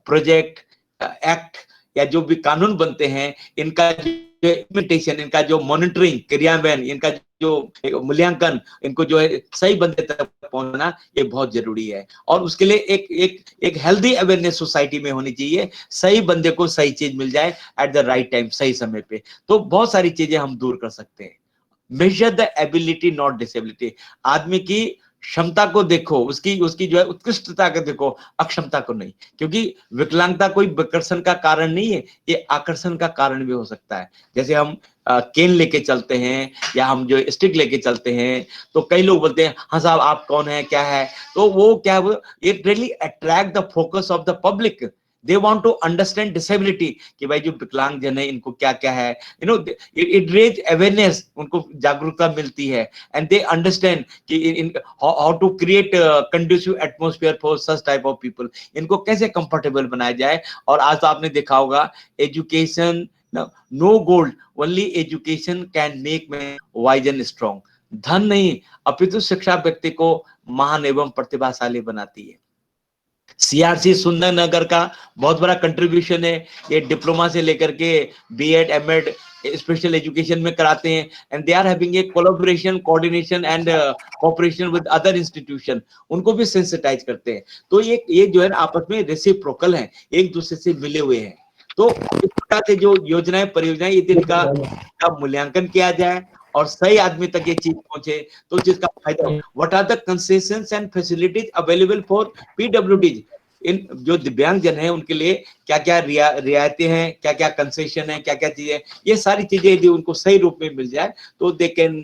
प्रोजेक्ट, एक्ट या जो भी कानून बनते हैं, इनका जो इम्प्लीमेंटेशन, इनका जो मॉनिटरिंग, क्रियान्वयन, इनका जो मूल्यांकन, इनको जो है सही बंदे तक पहुंचना, ये बहुत जरूरी है। और उसके लिए एक हेल्दी अवेयरनेस सोसाइटी में होनी चाहिए, सही बंदे को सही चीज मिल जाए एट द राइट टाइम, सही समय पे। तो बहुत सारी चीजें हम दूर कर सकते हैं। Measure the ability not disability, आदमी की क्षमता को देखो, उसकी जो है उत्कृष्टता को देखो, अक्षमता को नहीं। क्योंकि विकलांगता कोई विकर्षण का कारण नहीं है, ये आकर्षण का कारण भी हो सकता है। जैसे हम केन लेके चलते हैं या हम जो स्टिक लेके चलते हैं, तो कई लोग बोलते हैं हाँ साहब आप कौन है, क्या है, तो वो क्या है, it really attract the focus of the public. They want to understand disability कि भाई जो विकलांग जन है इनको क्या क्या है, you know, it raise awareness, उनको जागरूकता मिलती है, एंड दे अंडरस्टैंड कि इन how to create conducive atmosphere for such type of people, इनको कैसे कंफर्टेबल बनाया जाए। और आज तो आपने देखा होगा education, no gold, only education can make man wise and strong. धन नहीं अपितु शिक्षा व्यक्ति को महान एवं प्रतिभाशाली बनाती है। सीआरसी सुंदरनगर का बहुत बड़ा कंट्रीब्यूशन है, ये डिप्लोमा से लेकर के बीएड, एमएड, स्पेशल एजुकेशन में कराते हैं, and they are having a collaboration, coordination and cooperation with other institution, उनको भी सेंसिटाइज करते हैं। तो ये जो है आपस में रेसिप्रोकल है, एक दूसरे से मिले हुए हैं। तो इस प्रकार से जो योजनाएं, परियोजनाएं, यदि इनका मूल्यांकन किया जाए और सही आदमी तक ये चीज पहुंचे तो चीज का फायदा हो। What are the concessions and facilities available for PwDs, इन जो दिव्यांग जन है उनके लिए क्या क्या रियायतें हैं, क्या क्या कंसेशन है, क्या क्या चीजें, ये सारी चीजें यदि उनको सही रूप में मिल जाए तो they can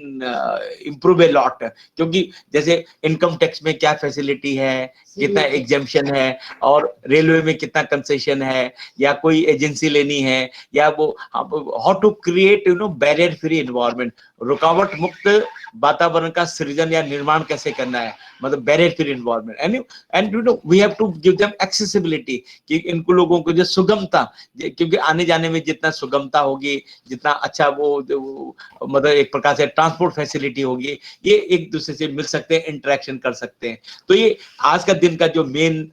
improve a lot. क्योंकि जैसे इनकम टैक्स में क्या फैसिलिटी है, कितना एग्जेम्पशन है, और रेलवे में कितना कंसेशन है, या कोई एजेंसी लेनी है, या वो how to create barrier free environment, रुकावट मुक्त वातावरण का सृजन या निर्माण कैसे करना है, मतलब barrier free environment, and we have to give them accessibility, कि इनको लोगों को जो सुगमता, क्योंकि आने जाने में जितना सुगमता होगी, जितना अच्छा वो मतलब एक प्रकार से ट्रांसपोर्ट फैसिलिटी होगी, ये एक दूसरे से मिल सकते हैं, इंटरेक्शन कर सकते हैं। तो ये आज का दिन का जो मेन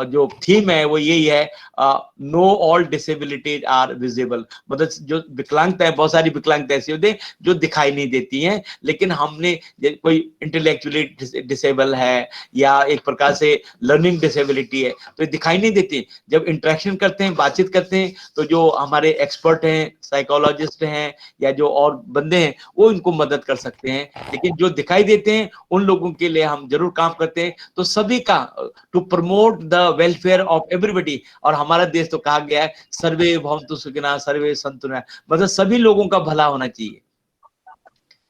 जो थीम है वो यही है, no all disabilities are visible, मतलब जो विकलांगता है, बहुत सारी विकलांगता ऐसी होती है जो दिखाई नहीं देती हैं, लेकिन हमने कोई इंटेलेक्चुअली डिसेबल है या एक प्रकार से लर्निंग डिसेबिलिटी है तो ये दिखाई नहीं देती। जब इंटरेक्शन करते हैं, बातचीत करते हैं, तो जो हमारे एक्सपर्ट हैं, साइकोलॉजिस्ट हैं, या जो और बंदे हैं, वो इनको मदद कर सकते हैं। लेकिन जो दिखाई देते हैं उन लोगों के लिए हम जरूर काम करते हैं। तो सभी का to promote the welfare of everybody, और हमारा देश तो कहा गया है सर्वे भवन्तु सुखिनः सर्वे सन्तु निरामयाः, मतलब सभी लोगों का भला होना चाहिए।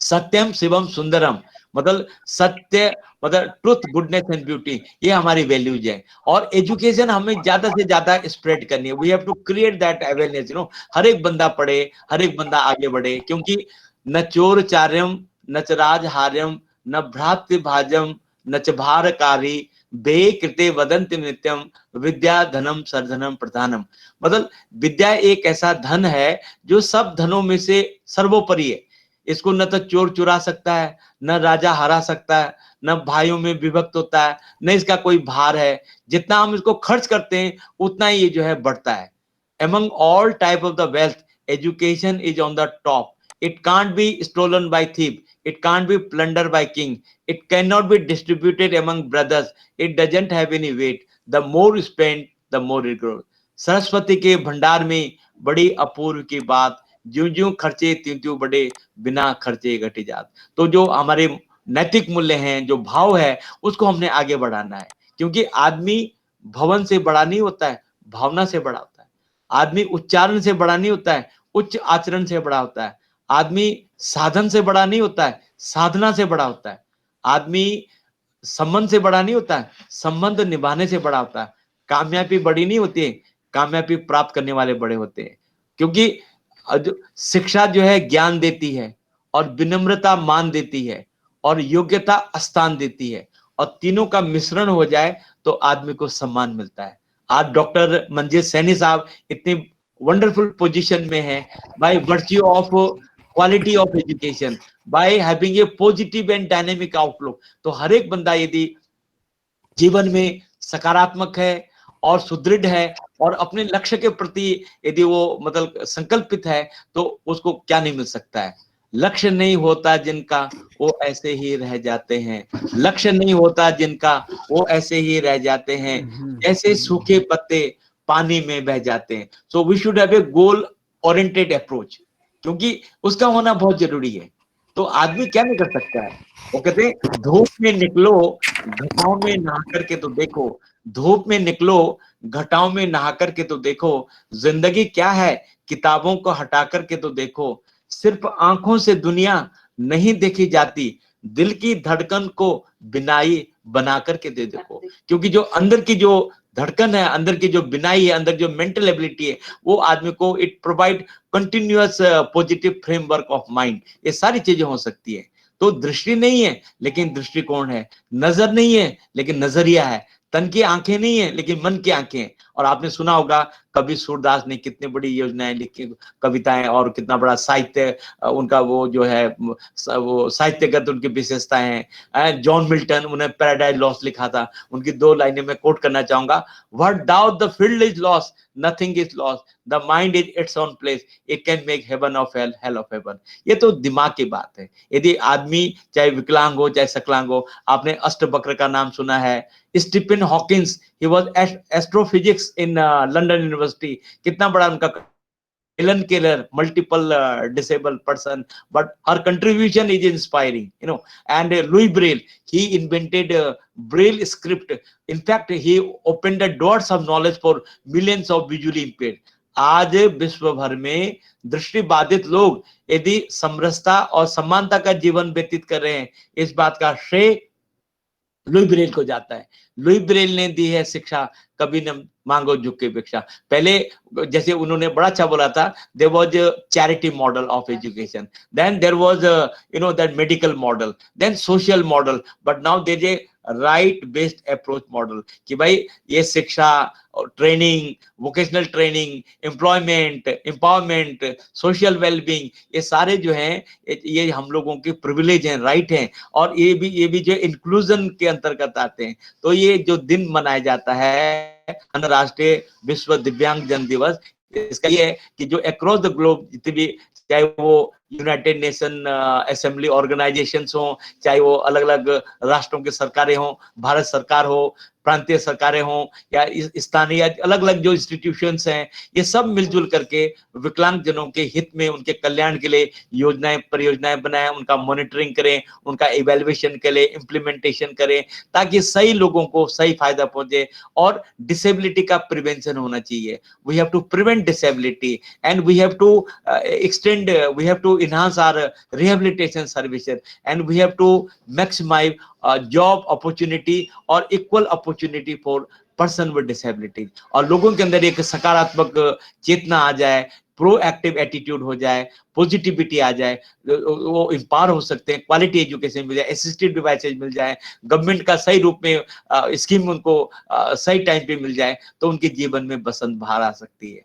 सत्यम शिवम सुंदरम, मतलब सत्य, मतलब ट्रुथ, गुडनेस एंड ब्यूटी, ये हमारी वैल्यूज है। और एजुकेशन हमें ज्यादा से ज्यादा स्प्रेड करनी है। We have to create that awareness, हर एक बंदा पढ़े, हर एक बंदा आगे बढ़े, क्योंकि न चोरचार्यम न च राजहार्यम न भ्रातृ भाजम न च भारकारी बे कृते वदन्ति नित्यम विद्या धनम सर्धनम प्रधानम, मतलब विद्या एक ऐसा धन है जो सब धनों में से सर्वोपरि है। इसको न तो चोर चुरा सकता है, न राजा हरा सकता है, न भाइयों में विभक्त होता है, न इसका कोई भार है। जितना हम इसको खर्च करते हैं उतना ही ये जो है बढ़ता है। Among all type of the wealth, education is on the top. It can't be stolen by thief. It can't be plundered by king. It cannot be distributed among brothers. It doesn't have any weight. The more you spend, the more it grows. Saraswati के भंडार में बड़ी अपूर्व की बात, ज्यों ज्यों खर्चे त्यों त्यों बड़े, बिना खर्चे घटी जात। तो जो हमारे नैतिक मूल्य हैं, जो भाव है, उसको हमने आगे बढ़ाना है, क्योंकि आदमी भवन से बड़ा नहीं होता है, भावना से बड़ा होता है। आदमी उच्चारण से बड़ा नहीं होता है, उच्च आचरण से बड़ा होता है। आदमी साधन से बड़ा नहीं होता है, साधना से बड़ा होता है। आदमी संबंध से बड़ा नहीं होता है, संबंध निभाने से बड़ा होता है। कामयाबी बड़ी नहीं होती है, कामयाबी प्राप्त करने वाले बड़े होते हैं। क्योंकि शिक्षा जो है ज्ञान देती है, और विनम्रता मान देती है, और योग्यता स्थान देती है, और तीनों का मिश्रण हो जाए तो आदमी को सम्मान मिलता है। आज डॉक्टर मंजीत सैनी साहब इतनी वंडरफुल पोजीशन में है by virtue of quality of education, by having a positive and dynamic outlook. तो हर एक बंदा यदि जीवन में सकारात्मक है और सुदृढ़ है और अपने लक्ष्य के प्रति यदि वो मतलब संकल्पित है, तो उसको क्या नहीं मिल सकता है। लक्ष्य नहीं होता जिनका, वो ऐसे ही रह जाते हैं। लक्ष्य नहीं होता जिनका, वो ऐसे ही रह जाते हैं, जैसे सूखे पत्ते पानी में बह जाते हैं। So we should have a goal oriented approach, क्योंकि उसका होना बहुत जरूरी है। तो आदमी क्या नहीं कर सकता है, वो कहते हैं धूप में निकलो घटाओं में नहा करके तो देखो, धूप में निकलो घटाओं में नहा करके तो देखो, जिंदगी क्या है किताबों को हटा करके तो देखो, सिर्फ आंखों से दुनिया नहीं देखी जाती, दिल की धड़कन को बिनाई बना करके दे देखो। क्योंकि जो अंदर की जो धड़कन है, अंदर की जो बिनाई है, अंदर जो मेंटल एबिलिटी है, वो आदमी को it provide continuous positive framework of mind. ये सारी चीजें हो सकती है। तो दृष्टि नहीं है लेकिन दृष्टिकोण है, नजर नहीं है लेकिन नजरिया है, तन की आंखें नहीं है लेकिन मन की आंखें हैं। और आपने सुना होगा कवि सूरदास ने कितनी बड़ी योजनाएं लिखी, कविताएं, और कितना बड़ा साहित्य उनका वो जो है वो साहित्यगत उनकी विशेषताएं हैं। जॉन मिल्टन, उन्हें पैराडाइज लॉस्ट लिखा था, उनकी 2 लाइनें मैं कोट करना चाहूंगा। What doubt the field is lost, nothing is lost, the mind is its own place, it can make heaven of hell, hell of heaven. ये तो दिमाग की बात है। यदि आदमी चाहे विकलांग हो चाहे सकलांग हो, आपने अष्टवक्र का नाम सुना है, Stephen Hawkins, he was astrophysics in London University, कितना बड़ा उनका Helen Keller, multiple disabled person, but her contribution is inspiring, you know. And Louis Braille, he invented Braille script. In fact, he opened the doors of knowledge for millions of visually impaired. आज विश्व भर में दृष्टि बाधित लोग यदि समरसता और समानता का जीवन व्यतीत कर रहे हैं, इस बात का श्रेय लुई ब्रेल को जाता है। लुई ब्रेल ने दी है शिक्षा, कभी न मांगो झुक के भिक्षा। पहले जैसे उन्होंने बड़ा अच्छा बोला था, there was a charity model of education, then there was you know that medical model, then social model, but now there is a right based approach model कि भाई ये शिक्षा, training, vocational training, employment, empowerment, social wellbeing, ये सारे जो हैं ये हम लोगों के प्रिविलेज हैं, राइट हैं, और ये भी जो इंक्लूजन के अंतर्गत आते हैं। तो ये जो दिन मनाया जाता है अंतरराष्ट्रीय विश्व दिव्यांग जन दिवस, इसका ये है कि जो अक्रॉस द ग्लोब जितने भी, चाहे वो यूनाइटेड नेशन असेंबली ऑर्गेनाइजेशंस हो, चाहे वो अलग अलग राष्ट्रों के सरकारें हो, भारत सरकार हो, प्रांतीय सरकारें हों, या स्थानीय अलग अलग जो इंस्टीट्यूशंस हैं, ये सब मिलजुल करके विकलांग जनों के हित में, उनके कल्याण के लिए योजनाएं परियोजनाएं बनाएं, उनका मॉनिटरिंग करें, उनका इवैल्यूएशन करें, इम्प्लीमेंटेशन करें, ताकि सही लोगों को सही फायदा पहुंचे। और डिसेबिलिटी का प्रिवेंशन होना चाहिए। We have to prevent disability and we have to extend, we have to enhance our rehabilitation services, and we have to maximize job opportunity or equal opportunity for person with disability। और लोगों के अंदर एक सकारात्मक चेतना आ जाए, प्रोएक्टिव एटीट्यूड हो जाए, पॉजिटिविटी आ जाए, वो इंपावर हो सकते हैं, क्वालिटी एजुकेशन मिल जाए, असिस्टेड डिवाइसेज मिल जाए, गवर्नमेंट का सही रूप में स्कीम उनको सही टाइम पे मिल जाए, तो उनके जीवन में बसंत बहार आ सकती है।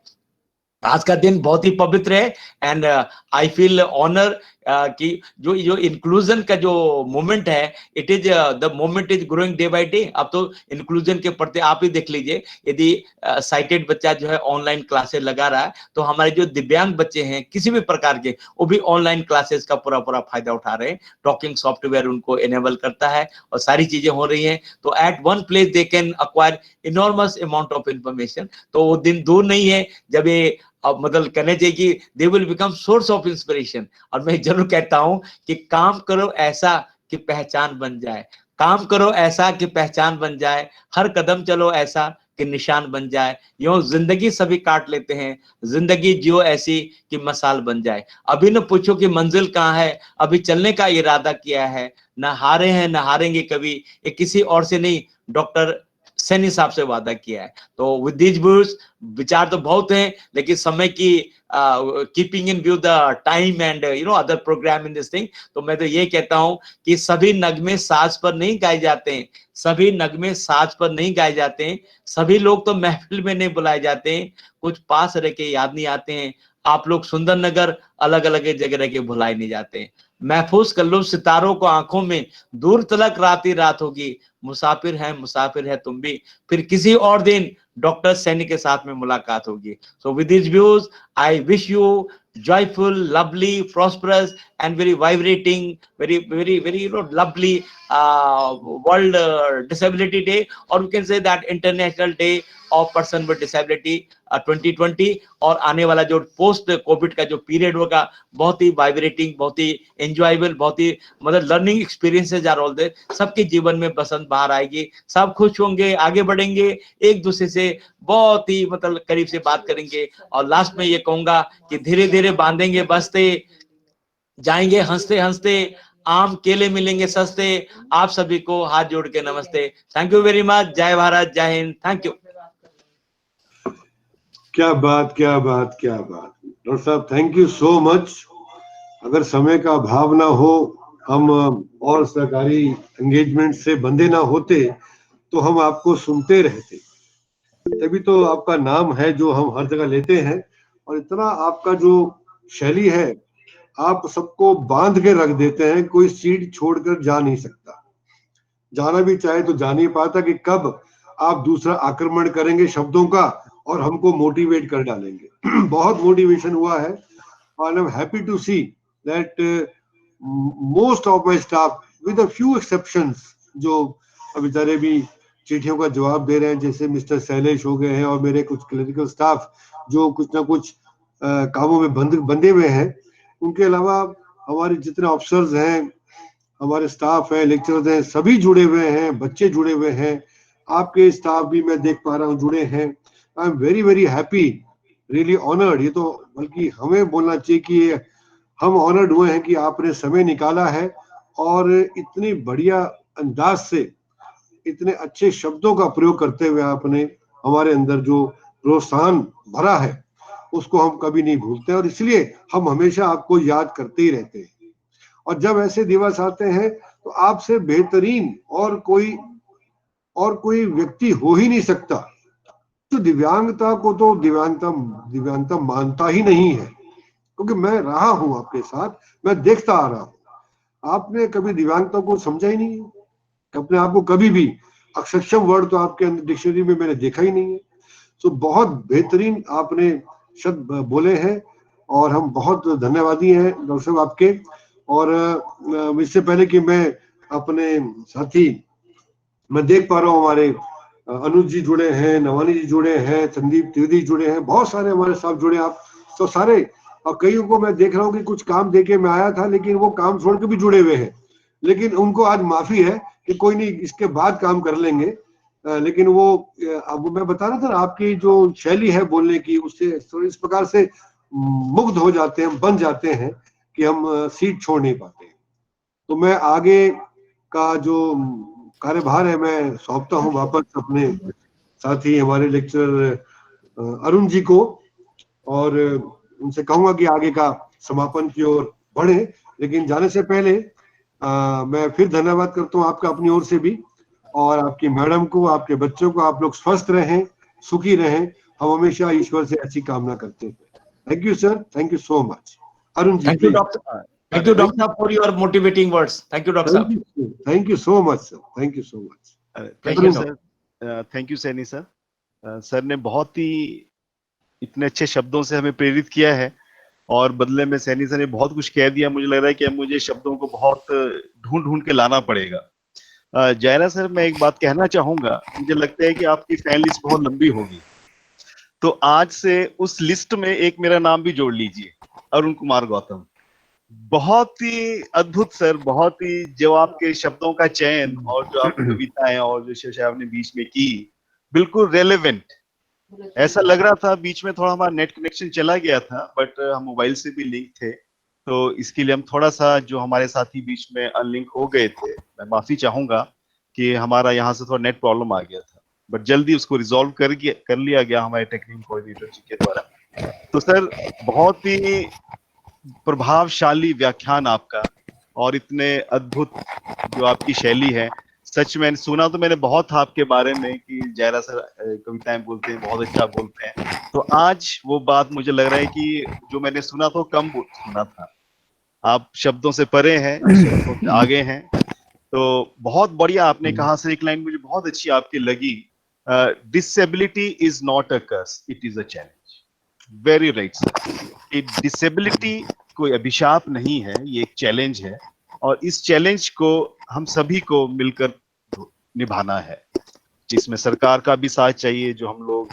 आज का दिन बहुत ही पवित्र है, एंड आई फील ऑनर कि जो इंक्लूजन का जो मोमेंट है, it is the moment is growing day by day. अब तो इंक्लूजन के प्रति आप ही देख लीजिए, यदि साइटेड बच्चा जो है ऑनलाइन क्लासेस लगा रहा है, तो हमारे जो दिव्यांग बच्चे हैं किसी भी प्रकार के, वो भी ऑनलाइन क्लासेस का पूरा फायदा उठा रहे हैं। टॉकिंग सॉफ्टवेयर उनको एनेबल करता है और सारी चीजें हो रही हैं, तो at one place they can acquire enormous amount of information. तो वो दिन दूर नहीं है जब ये अब मतलब कहने चाहिए कि दे will become source of inspiration. और मैं जरूर कहता हूं कि काम करो ऐसा कि पहचान बन जाए, काम करो ऐसा कि पहचान बन जाए, हर कदम चलो ऐसा कि निशान बन जाए। यूं जिंदगी सभी काट लेते हैं, जिंदगी जियो ऐसी कि मसाल बन जाए। अभी न पूछो कि मंजिल कहाँ है, अभी चलने का इरादा किया है, न हारे हैं न हारेंगे कभी, ये किसी और से नहीं, डॉक्टर सैनी साहब से वादा किया है। तो विद दिस व्यूज, विचार तो बहुत हैं, लेकिन समय की keeping in view the time and other program in this thing, तो मैं तो ये कहता हूं कि सभी नगमे साज पर नहीं गाए जाते हैं, सभी नगमे साज पर नहीं गाए जाते हैं, सभी लोग तो महफिल में नहीं बुलाए जाते हैं, कुछ पास रह के याद नहीं आते हैं। आप लोग सुंदर नगर अलग अलग जगह रह के भुलाए नहीं जाते हैं। महफूज कर लो सितारों को आंखों में, दूर तलक रात ही रात होगी, मुसाफिर है तुम भी, फिर किसी और दिन डॉक्टर सैनी के साथ में मुलाकात होगी। So with this views I wish you joyful, lovely, prosperous and very vibrating, very lovely world disability day, or we can say that international day of person with disability 2020। और आने वाला जो पोस्ट कोविड का जो पीरियड होगा, बहुत ही वाइब्रेटिंग, बहुत ही एंजॉयबल, बहुत ही मतलब learning experiences are all there. सबके जीवन में बसंत बाहर आएगी, सब खुश होंगे, आगे बढ़ेंगे, एक दूसरे से बहुत ही मतलब करीब से बात करेंगे। और लास्ट में ये कहूंगा कि धीरे धीरे बांधेंगे बस्ते, जाएंगे हंसते हंसते, आम केले मिलेंगे सस्ते। आप सभी को हाथ जोड़ के नमस्ते। Thank you very much. जय भारत, जय हिंद, थैंक यू। क्या बात, क्या बात, क्या बात। डॉक्टर साहब, थैंक यू सो मच। अगर समय का अभाव ना हो, हम और सरकारी एंगेजमेंट से बंधे ना होते, तो हम आपको सुनते रहते। तभी तो आपका नाम है जो हम हर जगह लेते हैं, और इतना आपका जो शैली है, आप सबको बांध के रख देते हैं, कोई सीट छोड़कर जा नहीं सकता। जाना भी चाहे तो जा नहीं पाता कि कब आप दूसरा आक्रमण करेंगे शब्दों का और हमको मोटिवेट कर डालेंगे। बहुत मोटिवेशन हुआ है, और I am happy to see that most of my staff with a few exceptions, जो बेचारे भी चिट्ठियों का जवाब दे रहे हैं, जैसे मिस्टर शैलेश हो गए हैं, और मेरे कुछ क्लिनिकल स्टाफ जो कुछ ना कुछ कामों में बंधे हुए हैं। उनके अलावा हमारे जितने ऑफिसर्स हैं, हमारे स्टाफ है, लेक्चरर्स हैं, सभी जुड़े हुए हैं, बच्चे जुड़े हुए हैं, आपके स्टाफ भी मैं देख पा रहा हूँ जुड़े हैं। I am very very happy, really honoured. ये तो बल्कि हमें बोलना चाहिए कि हम ऑनर्ड हुए हैं कि आपने समय निकाला है, और इतनी बढ़िया अंदाज से, इतने अच्छे शब्दों का प्रयोग करते हुए आपने हमारे अंदर जो प्रोत्साहन भरा है, उसको हम कभी नहीं भूलते, और इसलिए हम हमेशा आपको याद करते ही रहते हैं। और जब ऐसे दिवस आते हैं, तो आपसे बेहतरीन और कोई व्यक्ति हो ही नहीं सकता। तो दिव्यांगता को तो दिव्यांगता मानता ही नहीं है, क्योंकि मैं रहा हूं आपके साथ, मैं देखता आ रहा हूं। आपने कभी दिव्यांगता को समझा ही नहीं है, अपने आप को कभी भी, अक्षम वर्ड तो आपके डिक्शनरी में मैंने देखा ही नहीं है। तो बहुत बेहतरीन आपने शब्द बोले हैं, और हम बहुत धन्यवादी हैं डॉक्टर साहब आपके। और इससे पहले कि मैं अपने साथी, मैं देख पा रहा हूँ हमारे अनुज जी जुड़े हैं, नवानी जी जुड़े हैं, संदीप त्रिवेदी जुड़े हैं, बहुत सारे हमारे साथ जुड़े। आप तो सारे, और कईयों को मैं देख रहा हूँ कि कुछ काम देके मैं आया था, लेकिन वो काम छोड़ के भी जुड़े हुए हैं। लेकिन उनको आज माफी है कि कोई नहीं, इसके बाद काम कर लेंगे। लेकिन वो अब मैं बता रहा था ना, आपकी जो शैली है बोलने की, उससे इस प्रकार से मुग्ध हो जाते हैं, बन जाते हैं कि हम सीट छोड़ नहीं पाते। तो मैं आगे का जो कार्यभार है, मैं सौंपता हूँ वापस अपने साथी हमारे लेक्चरर अरुण जी को, और उनसे कहूंगा कि आगे का समापन की ओर बढ़े। लेकिन जाने से पहले मैं फिर धन्यवाद करता हूँ आपका अपनी ओर से भी, और आपकी मैडम को, आपके बच्चों को। आप लोग स्वस्थ रहें, सुखी रहें, हम हमेशा ईश्वर से ऐसी कामना करते हैं। Thank you sir, thank you so much. Arun ji thank you please. Doctor, Thank you, Doctor, for your motivating words. Thank you, Doctor. Thank you so much, sir. Thank you so much. Thank you, you sir, thank you Saini sir. Sir ने बहुत ही इतने अच्छे शब्दों से हमें प्रेरित किया है और बदले में सैनी सर ने बहुत कुछ कह दिया। मुझे लग रहा है कि अब मुझे शब्दों को बहुत ढूंढ ढूंढ के लाना पड़ेगा। जायरा सर, मैं एक बात कहना चाहूंगा, मुझे लगता है कि आपकी फैन लिस्ट बहुत लंबी होगी, तो आज से उस लिस्ट में एक मेरा नाम भी जोड़ लीजिए, अरुण कुमार गौतम। बहुत ही अद्भुत सर, बहुत ही जो आपके शब्दों का चयन और जो आप कविताएं और जो शेर आपने बीच में की, बिल्कुल रेलेवेंट। ऐसा लग रहा था बीच में थोड़ा हमारा नेट कनेक्शन चला गया था, बट हम मोबाइल से भी लिंक थे, तो इसके लिए हम थोड़ा सा जो हमारे साथी बीच में अनलिंक हो गए थे, मैं माफी चाहूंगा कि हमारा यहाँ से थोड़ा नेट प्रॉब्लम आ गया था, बट जल्दी उसको रिजॉल्व कर लिया गया हमारे टेक्निकल कोऑर्डिनेटर जी के द्वारा। तो सर, बहुत ही प्रभावशाली व्याख्यान आपका और इतने अद्भुत जो आपकी शैली है। सच में सुना तो मैंने बहुत था आपके बारे में कि जायरा सर कविताएं बोलते हैं, बहुत अच्छा बोलते हैं, तो आज वो बात मुझे लग रहा है कि जो मैंने सुना था कम सुना था। आप शब्दों से परे हैं, शब्दों से आगे हैं, तो बहुत बढ़िया आपने कहा सर। एक लाइन मुझे बहुत अच्छी आपकी लगी, disability is not a curse, it is a challenge. Very right sir. Disability कोई अभिशाप नहीं है, ये एक चैलेंज है, और इस चैलेंज को हम सभी को मिलकर निभाना है, जिसमें सरकार का भी साथ चाहिए, जो हम लोग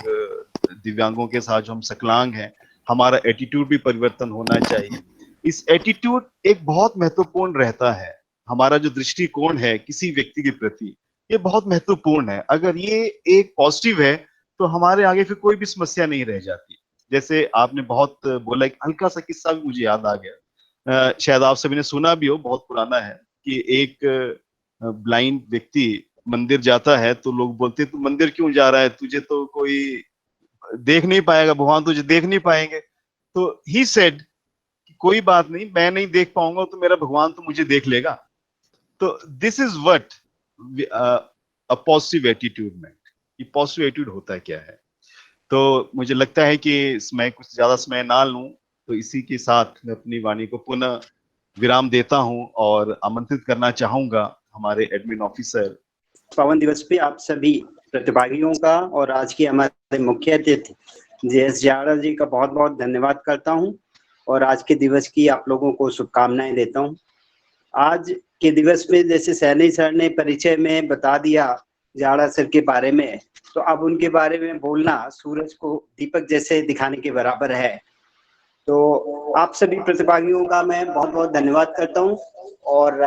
दिव्यांगों के साथ जो हम सकलांग हैं, हमारा एटीट्यूड भी परिवर्तन होना चाहिए। इस एटीट्यूड एक बहुत महत्वपूर्ण रहता है, हमारा जो दृष्टिकोण है किसी व्यक्ति के प्रति, ये बहुत महत्वपूर्ण है। अगर ये एक पॉजिटिव है तो हमारे आगे फिर कोई भी समस्या नहीं रह जाती। जैसे आपने बहुत बोला, एक हल्का सा किस्सा भी मुझे याद आ गया, शायद आप सभी ने सुना भी हो, बहुत पुराना है, कि एक ब्लाइंड व्यक्ति मंदिर जाता है, तो लोग बोलते हैं तू मंदिर क्यों जा रहा है, तुझे तो कोई देख नहीं पाएगा, भगवान तुझे देख नहीं पाएंगे। तो ही सेड, कोई बात नहीं, मैं नहीं देख पाऊंगा तो मेरा भगवान तो मुझे देख लेगा। तो this is what a positive attitude में। ये पॉजिटिव एटीट्यूड होता है क्या है। तो मुझे लगता है कि मैं कुछ ज्यादा समय ना लूं, तो इसी के साथ मैं अपनी वाणी को पुनः विराम देता हूं और आमंत्रित करना चाहूंगा हमारे एडमिन ऑफिसर। पावन दिवस पे आप सभी प्रतिभागियों का और आज के हमारे मुख्य अतिथि जेएस जाड़ा जी का बहुत बहुत धन्यवाद करता हूं और आज के दिवस की आप लोगों को शुभकामनाएं देता हूं। आज के दिवस में जैसे सैनी सर ने परिचय में बता दिया जाड़ा सर के बारे में, तो अब उनके बारे में बोलना सूरज को दीपक जैसे दिखाने के बराबर है। तो आप सभी प्रतिभागियों का मैं बहुत बहुत धन्यवाद करता हूं और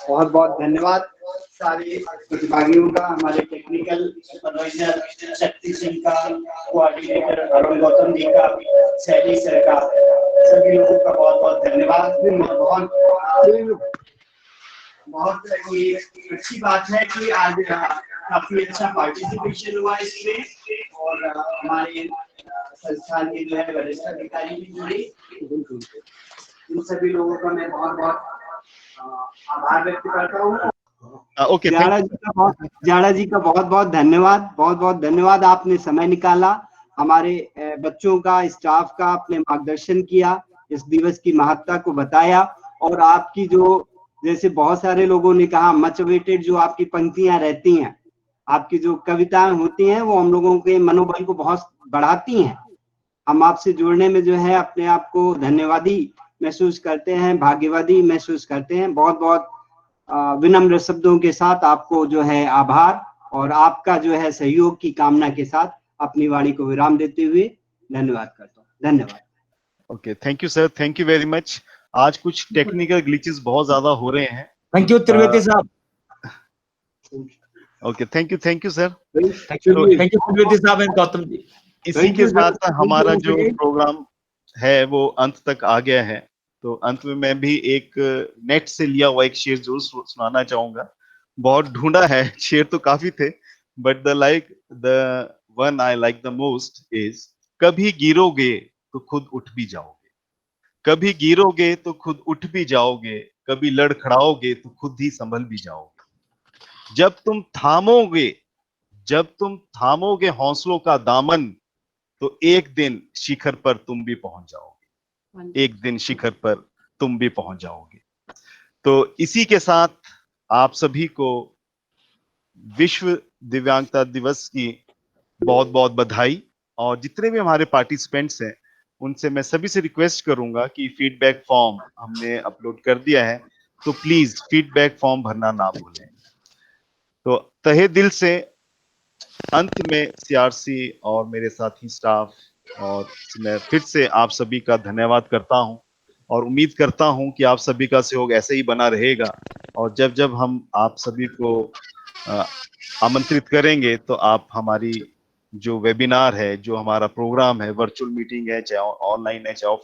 बहुत बहुत धन्यवाद सारे प्रतिभागियों का, हमारे टेक्निकल सुपरवाइजर शक्ति सिंह का, कोऑर्डिनेटर अरुण गौतम जी का, सैनी सर का, सभी लोगों का बहुत बहुत धन्यवाद। बहुत ये अच्छी बात है कि आज काफी अच्छा पार्टिसिपेशन हुआ इसमें और हमारे संस्थान के जो है वरिष्ठ अधिकारी भी जुड़े। इन सभी लोगों का मैं बहुत बहुत आभार व्यक्त करता हूँ। ओके, जाड़ा जी का बहुत बहुत धन्यवाद। आपने समय निकाला, हमारे बच्चों का, स्टाफ का आपने मार्गदर्शन किया, इस दिवस की महत्ता को बताया और आपकी जो, जैसे बहुत सारे लोगों ने कहा, मोटिवेटेड जो आपकी पंक्तियां रहती हैं, आपकी जो कविताएं होती हैं, वो हम लोगों के मनोबल को बहुत बढ़ाती हैं। हम आपसे जुड़ने में जो है अपने आप को धन्यवादी महसूस करते हैं, भाग्यवादी महसूस करते हैं। बहुत बहुत विनम्र शब्दों के साथ आपको जो है आभार और आपका जो है सहयोग की कामना के साथ अपनी वाणी को विराम देते हुए धन्यवाद करता हूँ। धन्यवाद। Okay, thank you sir, thank you very much. आज कुछ टेक्निकल ग्लिचेस बहुत ज्यादा हो रहे हैं। थैंक यू त्रिवेदी साहब। Okay, thank you sir. Thank you Trivedi साहब एंड गौतम जी। इसी के साथ हमारा जो प्रोग्राम है वो अंत तक आ गया है। तो अंत में मैं भी एक नेट से लिया हुआ एक शेर जरूर सुनाना चाहूंगा। बहुत ढूंढा है, शेर तो काफी थे, but the one I like the most is, कभी गिरोगे तो खुद उठ भी जाओगे, कभी गिरोगे तो खुद उठ भी जाओगे, कभी लड़खड़ाओगे तो खुद ही संभल भी जाओगे। जब तुम थामोगे हौसलों का दामन, तो एक दिन शिखर पर तुम भी पहुंच जाओगे, एक दिन शिखर पर तुम भी पहुंच जाओगे। तो इसी के साथ आप सभी को विश्व दिव्यांगता दिवस की बहुत बहुत बधाई। और जितने भी हमारे पार्टिसिपेंट्स हैं उनसे मैं सभी से रिक्वेस्ट करूंगा कि फीडबैक फॉर्म हमने अपलोड कर दिया है, तो प्लीज फीडबैक फॉर्म भरना ना भूलें। तो तहे दिल से अंत में सीआरसी और मेरे साथी स्टाफ और मैं फिर से आप सभी का धन्यवाद करता हूं और उम्मीद करता हूं कि आप सभी का सहयोग ऐसे ही बना रहेगा। और जब जब हम आप सभी को आमंत्रित करेंगे तो आप हमारी जो वेबिनार है, जो हमारा प्रोग्राम है, वर्चुअल मीटिंग है, चाहे ऑनलाइन है चाहे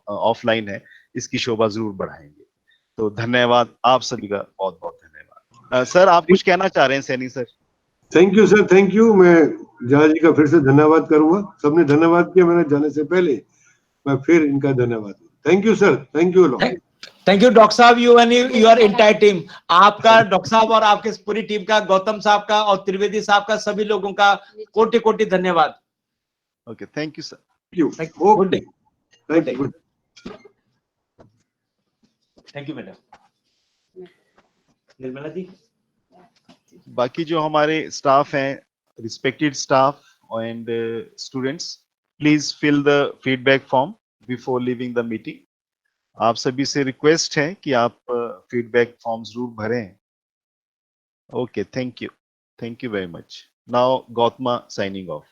ऑफलाइन है, इसकी शोभा जरूर बढ़ाएंगे। तो धन्यवाद आप सभी का, बहुत बहुत धन्यवाद। सर आप कुछ कहना चाह रहे हैं Saini sir? Thank you sir, thank you. मैं जया जी का फिर से धन्यवाद करूंगा। सबने धन्यवाद किया मैंने जाने से पहले, मैं फिर इनका धन्यवाद। Thank you sir, thank you. Thank you doctor साहब, you and your entire team. आपका डॉक्टर साहब और आपके पूरी टीम का, गौतम साहब का और त्रिवेदी साहब का, सभी लोगों का कोटि कोटि धन्यवाद। Okay, thank you sir. Good day. Thank you. Thank you madam. Nirmala ji, बाकी जो हमारे स्टाफ हैं, respected staff and students, please fill the feedback form before leaving the meeting. आप सभी से रिक्वेस्ट है कि आप फीडबैक फॉर्म जरूर भरें। Okay, thank you very much. Now Gautama signing of.